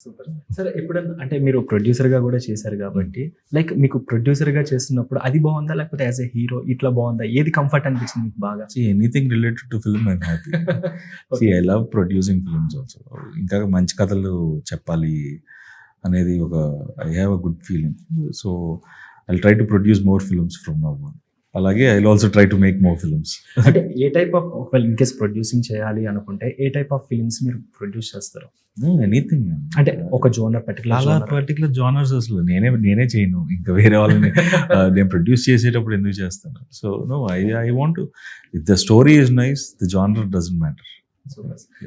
Super. సరే ఎప్పుడన్నా అంటే మీరు ప్రొడ్యూసర్‌గా గూడా చేశారు గాబట్టి, లైక్ మీకు ప్రొడ్యూసర్‌గా చేస్తున్నప్పుడు అది బావుందా? లేకపోతే యాస్ ఎ హీరో ఇట్లా బావుందా? ఏది కంఫర్ట్ అనిపించింది మీకు బాగా? Anything related to film I'm happy. I love producing films also. ఇంకా మంచి కథలు చెప్పాలి అనేది I have a good feeling. So I try to produce more films from now on. అలాగే I will also try to make more films. అంటే ఏ type of ఒకవేళ in case producing చేయాలి అనుకుంటే ఏ టైప్ ఆఫ్ ఫిల్మ్స్ మీరు ప్రొడ్యూస్ చేస్తారు? Anything. అంటే ఒక జోనర్ చాలా పర్టికులర్ జానర్స్ అసలు నేనే చేయను. ఇంకా వేరే వాళ్ళని నేను ప్రొడ్యూస్ చేసేటప్పుడు ఎందుకు చేస్తాను? So no, I want to, if the story is nice, the genre doesn't matter.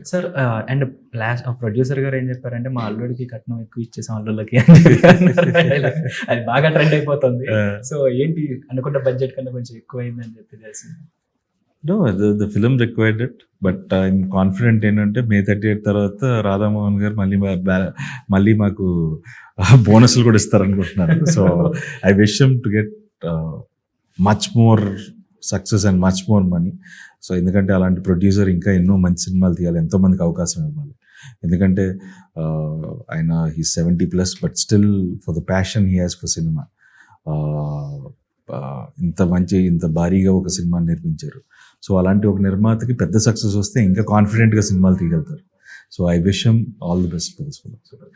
Sir and last producer గారు ఏం చెప్పారంటే మా అల్లుడికి కట్నం ఎక్కువ ఇచ్చేసాం అల్లుళ్ళకి అని చెప్పి అది బాగా ట్రెండ్ అయిపోతుంది. సో ఏంటి అనుకున్న బడ్జెట్ కన్నా కొంచెం ఎక్కువ అయిందని చెప్పి తెలిసింది. No, the film required it, but I'm confident ఏంటంటే May 30th తర్వాత రాధామోహన్ గారు మళ్ళీ మాకు బోనస్లు కూడా ఇస్తారనుకుంటున్నారు. So I wish him to get much more success and much more money. So ఎందుకంటే అలాంటి ప్రొడ్యూసర్ ఇంకా ఎన్నో మంచి సినిమాలు తీయాలి, ఎంతో మందికి అవకాశం ఇవ్వాలి. ఎందుకంటే ఆయన he 70+, but still for the passion he has for cinema. ఇంత భారీగా ఒక సినిమాని నిర్మించారు. సో అలాంటి ఒక నిర్మాతకి పెద్ద సక్సెస్ వస్తే ఇంకా కాన్ఫిడెంట్గా సినిమాలు తీయగలుగుతారు. So I wish him all the best for this film.